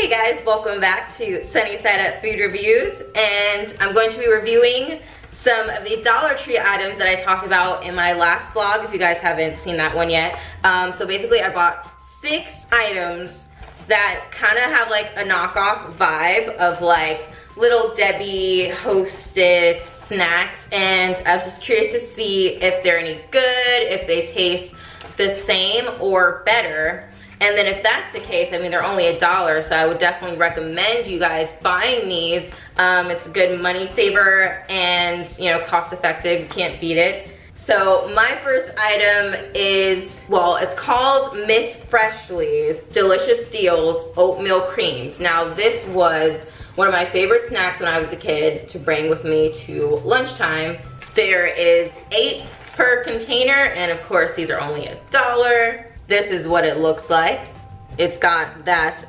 Hey guys, welcome back to Sunny Side Up Food Reviews, and I'm going to be reviewing some of the Dollar Tree items that I talked about in my last vlog, if you guys haven't seen that one yet. So basically I bought 6 items that kind of have like a knockoff vibe of like Little Debbie Hostess snacks, and I was just curious to see if they're any good, if they taste the same or better. And then if that's the case, I mean, they're only $1, so I would definitely recommend you guys buying these. It's a good money saver and, you know, cost effective. You can't beat it. So my first item is, well, it's called Miss Freshly's Delicious Deals Oatmeal Creams. Now this was one of my favorite snacks when I was a kid to bring with me to lunchtime. There is 8 per container, and of course these are only $1. This is what it looks like. It's got that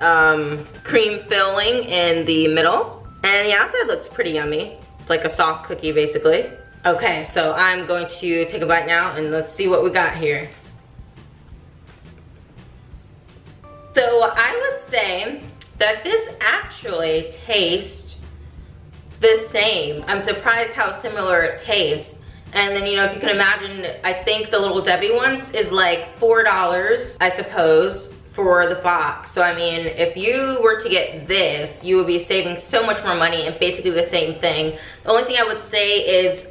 cream filling in the middle, and the outside looks pretty yummy. It's like a soft cookie basically. Okay, so I'm going to take a bite now and let's see what we got here. So I would say that this actually tastes the same. I'm surprised how similar it tastes. And then, you know, if you can imagine, I think the Little Debbie ones is like $4, I suppose, for the box. So I mean, if you were to get this, you would be saving so much more money and basically the same thing. The only thing I would say is,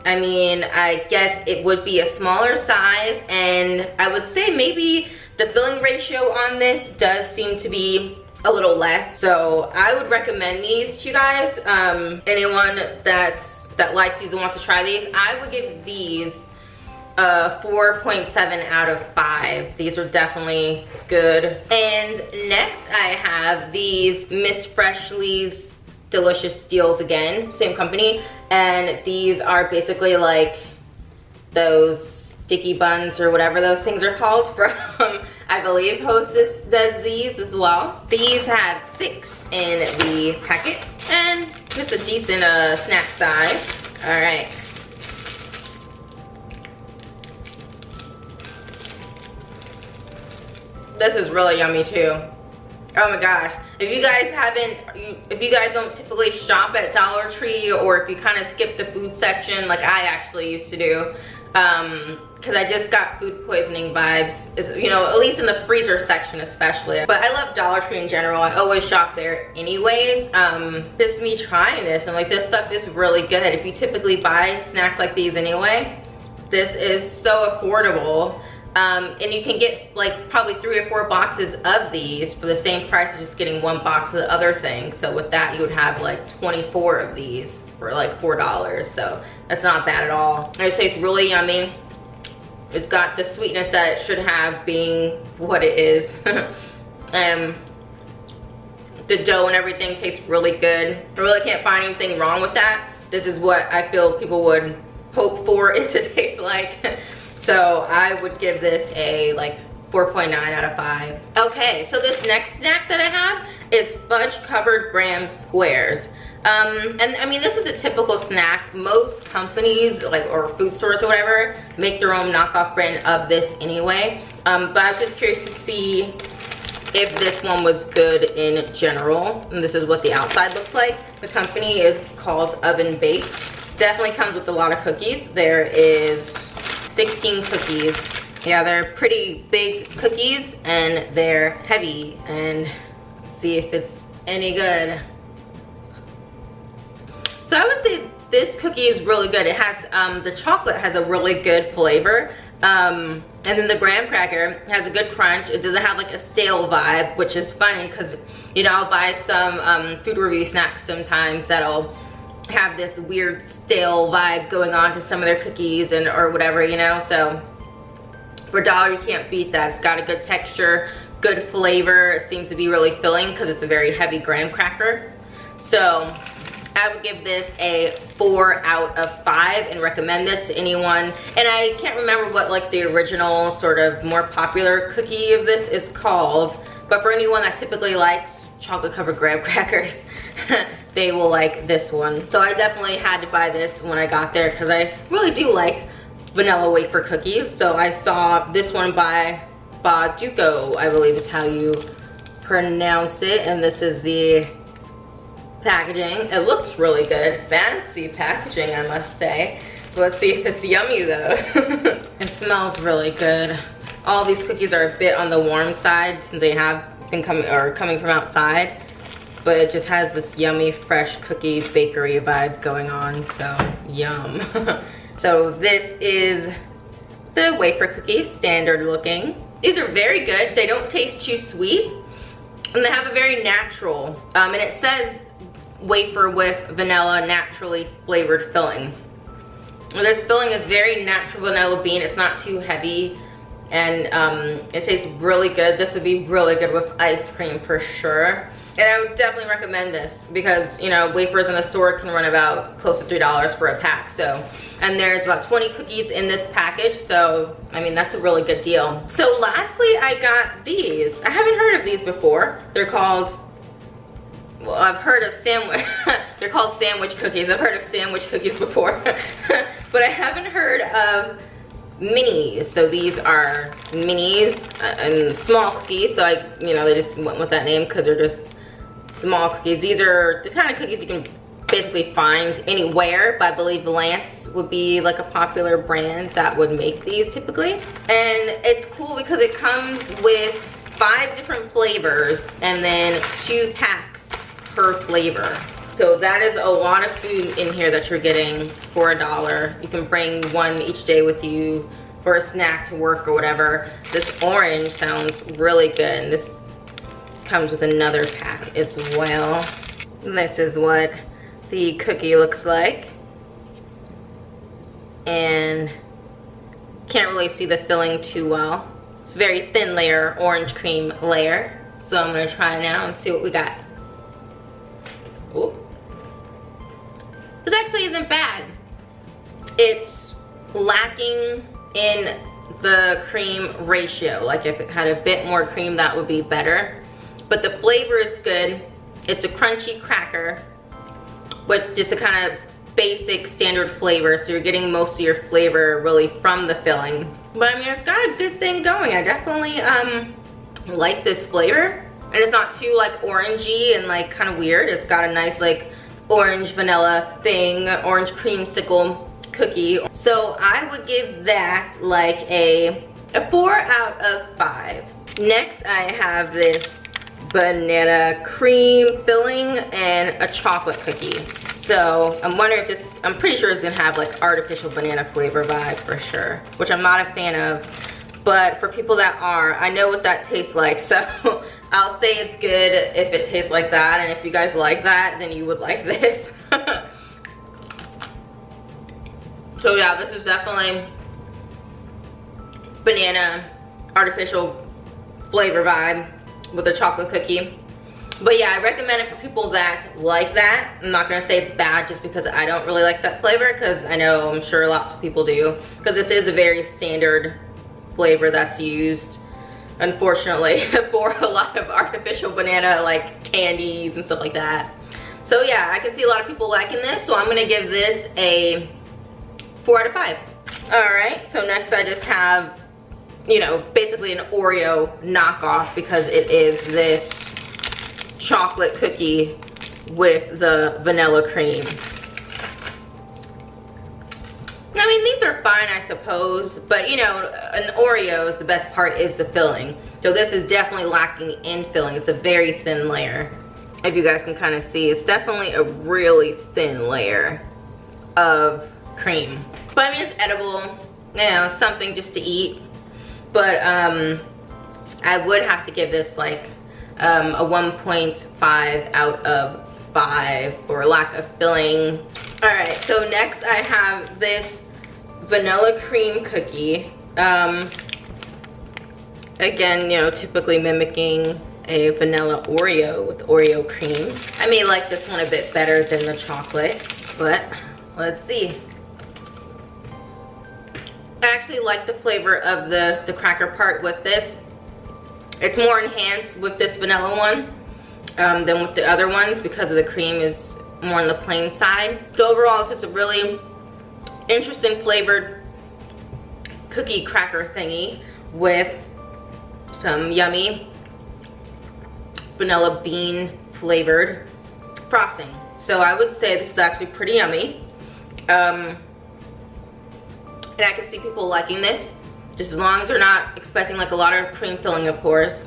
I mean, I guess it would be a smaller size, and I would say maybe the filling ratio on this does seem to be a little less. So I would recommend these to you guys. Anyone that likes these and wants to try these, I would give these 4.7 out of 5. These are definitely good. And next I have these Miss Freshly's Delicious Deals, again, same company, and these are basically like those sticky buns or whatever those things are called from, I believe Hostess does these as well. These have 6 in the packet, and just a decent snack size. All right. This is really yummy too. Oh my gosh. If you guys if you guys don't typically shop at Dollar Tree, or if you kind of skip the food section like I actually used to do, because I just got food poisoning vibes, you know, at least in the freezer section especially. But I love Dollar Tree in general. I always shop there anyways. Just me trying this, and like, this stuff is really good. If you typically buy snacks like these anyway, this is so affordable. And you can get like probably 3 or 4 boxes of these for the same price as just getting 1 box of the other thing. So with that, you would have like 24 of these for like $4. So that's not bad at all. It tastes really yummy. It's got the sweetness that it should have, being what it is. The dough and everything tastes really good. I really can't find anything wrong with that. This is what I feel people would hope for it to taste like. So I would give this a like 4.9 out of 5. Okay, so this next snack that I have is fudge covered graham squares. And I mean, this is a typical snack. Most companies, like, or food stores or whatever, make their own knockoff brand of this anyway. But I was just curious to see if this one was good in general. And this is what the outside looks like. The company is called Oven Baked. Definitely comes with a lot of cookies. There is 16 cookies. Yeah, they're pretty big cookies and they're heavy. And let's see if it's any good. So I would say this cookie is really good. It has, the chocolate has a really good flavor. And then the graham cracker has a good crunch. It doesn't have like a stale vibe, which is funny because, you know, I'll buy some food review snacks sometimes that'll have this weird stale vibe going on to some of their cookies and or whatever, you know. So for $1, you can't beat that. It's got a good texture, good flavor. It seems to be really filling because it's a very heavy graham cracker. So I would give this a 4 out of 5 and recommend this to anyone. And I can't remember what like the original sort of more popular cookie of this is called, but for anyone that typically likes chocolate covered graham crackers, they will like this one. So I definitely had to buy this when I got there because I really do like vanilla wafer cookies. So I saw this one by Baduco, I believe is how you pronounce it. And this is the packaging. It looks really good. Fancy packaging, I must say. Let's see if it's yummy though. It smells really good. All these cookies are a bit on the warm side since they have been coming from outside. But it just has this yummy, fresh cookie bakery vibe going on, so yum. So this is the wafer cookies, standard looking. These are very good. They don't taste too sweet, and they have a very natural, and it says wafer with vanilla naturally flavored filling. Well, this filling is very natural vanilla bean. It's not too heavy, and it tastes really good. This would be really good with ice cream for sure. And I would definitely recommend this because, you know, wafers in the store can run about close to $3 for a pack. So, and there's about 20 cookies in this package. So, I mean, that's a really good deal. So lastly, I got these. I haven't heard of these before. They're called, well, I've heard of they're called sandwich cookies. I've heard of sandwich cookies before, but I haven't heard of minis. So these are minis and small cookies. So they just went with that name because they're just small cookies. These are the kind of cookies you can basically find anywhere, but I believe Lance would be like a popular brand that would make these typically. And it's cool because it comes with 5 different flavors and then 2 packs per flavor. So that is a lot of food in here that you're getting for $1. You can bring one each day with you for a snack to work or whatever. This orange sounds really good. And this comes with another pack as well. And this is what the cookie looks like. And can't really see the filling too well. It's a very thin layer, orange cream layer. So I'm gonna try now and see what we got. Ooh. This actually isn't bad. It's lacking in the cream ratio. Like if it had a bit more cream, that would be better. But the flavor is good. It's a crunchy cracker with just a kind of basic standard flavor. So you're getting most of your flavor really from the filling. But I mean, it's got a good thing going. I definitely like this flavor. And it's not too like orangey and like kind of weird. It's got a nice like orange vanilla thing, orange creamsicle cookie. So I would give that like a 4 out of 5. Next I have this banana cream filling and a chocolate cookie. So I'm wondering if this, I'm pretty sure it's gonna have like artificial banana flavor vibe for sure, which I'm not a fan of. But for people that are, I know what that tastes like. So I'll say it's good if it tastes like that. And if you guys like that, then you would like this. So yeah, this is definitely banana artificial flavor vibe with a chocolate cookie. But yeah, I recommend it for people that like that. I'm not gonna say it's bad just because I don't really like that flavor, because I know I'm sure lots of people do, because this is a very standard flavor that's used, unfortunately, for a lot of artificial banana like candies and stuff like that. So yeah, I can see a lot of people liking this, so I'm gonna give this a 4 out of 5. All right, so next I just have, you know, basically an Oreo knockoff, because it is this chocolate cookie with the vanilla cream. I mean, these are fine, I suppose, but you know, an Oreo's, the best part is the filling. So this is definitely lacking in filling. It's a very thin layer. If you guys can kind of see, it's definitely a really thin layer of cream. But I mean, it's edible, you know, it's something just to eat. But I would have to give this like a 1.5 out of 5 for lack of filling. All right, so next I have this vanilla cream cookie. Again, you know, typically mimicking a vanilla Oreo with Oreo cream. I may like this one a bit better than the chocolate, but let's see. I actually like the flavor of the cracker part with this. It's more enhanced with this vanilla one than with the other ones, because of the cream is more on the plain side. So overall, it's just a really interesting flavored cookie cracker thingy with some yummy vanilla bean flavored frosting. So I would say this is actually pretty yummy. And I can see people liking this, just as long as they're not expecting like a lot of cream filling, of course.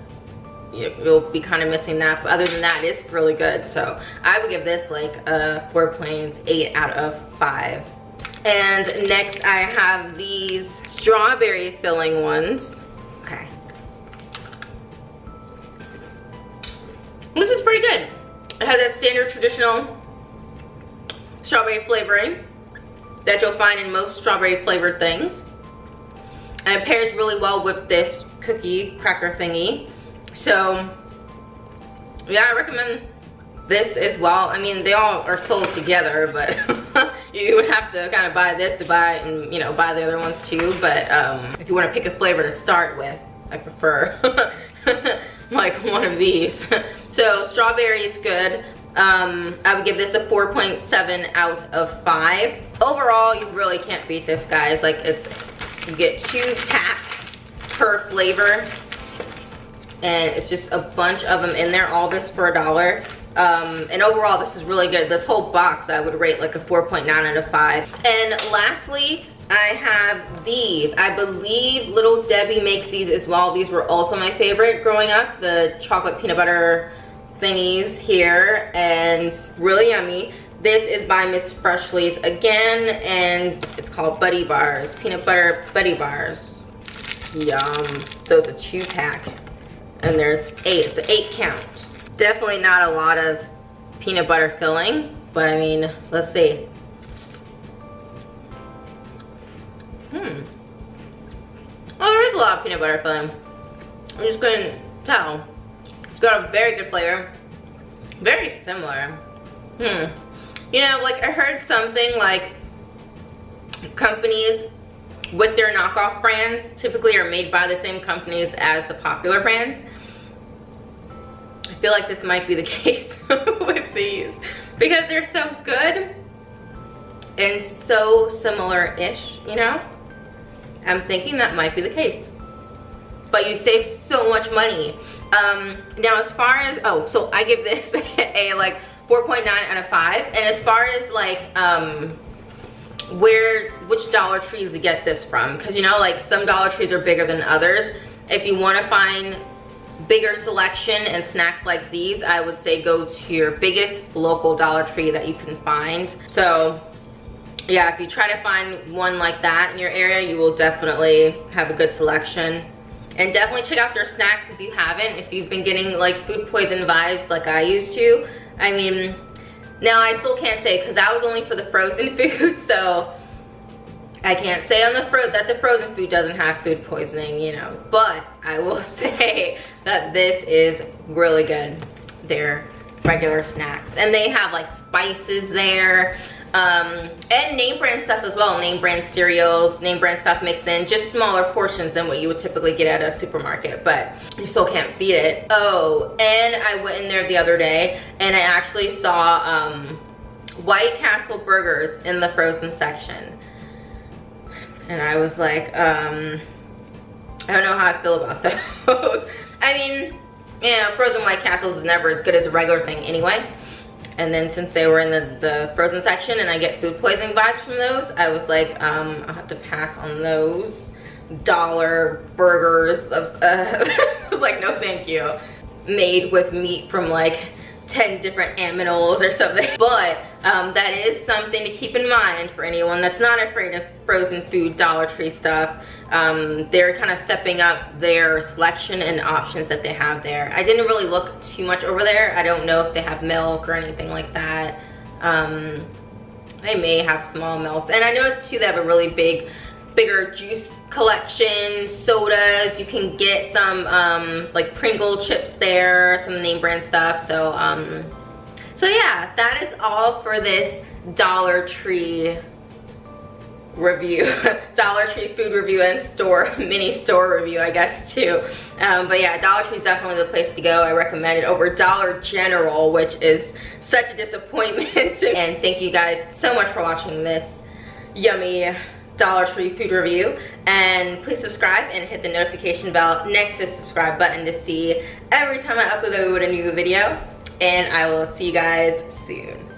You'll be kind of missing that, but other than that, it's really good. So I would give this like a 4.8 out of 5. And next I have these strawberry filling ones. Okay. This is pretty good. It has that standard traditional strawberry flavoring that you'll find in most strawberry flavored things. And it pairs really well with this cookie cracker thingy. So yeah, I recommend this as well. I mean, they all are sold together, but you would have to kind of buy this to buy and, you know, buy the other ones too. But if you want to pick a flavor to start with, I prefer like one of these. So strawberry is good. I would give this a 4.7 out of 5. Overall, you really can't beat this, guys. Like, you get 2 packs per flavor, and it's just a bunch of them in there. All this for $1. And overall, this is really good. This whole box I would rate like a 4.9 out of 5. And lastly, I have these. I believe Little Debbie makes these as well. These were also my favorite growing up, the chocolate peanut butter thingies here, and really yummy. This is by Miss Freshly's again, and it's called Buddy Bars, peanut butter Buddy Bars. Yum. So it's a 2-pack, and there's 8. It's an 8 count. Definitely not a lot of peanut butter filling, but I mean, let's see. Oh, there is a lot of peanut butter filling. I'm just couldn't tell. It's got a very good flavor. Very similar. You know, like I heard something like companies with their knockoff brands typically are made by the same companies as the popular brands. I feel like this might be the case with these because they're so good and so similar-ish, you know? I'm thinking that might be the case. But you save so much money. Now as far as, oh, so I give this a like 4.9 out of 5. And as far as like, which Dollar Trees to get this from, because you know, like some Dollar Trees are bigger than others. If you want to find bigger selection and snacks like these, I would say go to your biggest local Dollar Tree that you can find. So yeah, if you try to find one like that in your area, you will definitely have a good selection. And definitely check out their snacks if you haven't, if you've been getting like food poison vibes like I used to. I mean, now I still can't say because that was only for the frozen food, so I can't say on the that the frozen food doesn't have food poisoning, you know. But I will say that this is really good. They're regular snacks, and they have like spices there. And name brand stuff as well. Name brand cereals, name brand stuff mixed in, just smaller portions than what you would typically get at a supermarket, but you still can't beat it. Oh, and I went in there the other day and I actually saw White Castle burgers in the frozen section, and I was like, I don't know how I feel about those. I mean, yeah, frozen White Castles is never as good as a regular thing anyway. And then since they were in the frozen section and I get food poisoning vibes from those, I was like, I'll have to pass on those dollar burgers. I was like, no thank you. Made with meat from like 10 different animals or something. But that is something to keep in mind for anyone that's not afraid of frozen food, Dollar Tree stuff. They're kind of stepping up their selection and options that they have there. I didn't really look too much over there. I don't know if they have milk or anything like that. They may have small milks. And I noticed too they have a really bigger juice collection, sodas. You can get some like Pringle chips there, some name brand stuff. So so yeah, that is all for this Dollar Tree review. Dollar Tree food review and mini store review, I guess, too. But yeah, Dollar Tree is definitely the place to go. I recommend it over Dollar General, which is such a disappointment. And thank you guys so much for watching this yummy Dollar Tree food review. And please subscribe and hit the notification bell next to the subscribe button to see every time I upload a new video. And I will see you guys soon.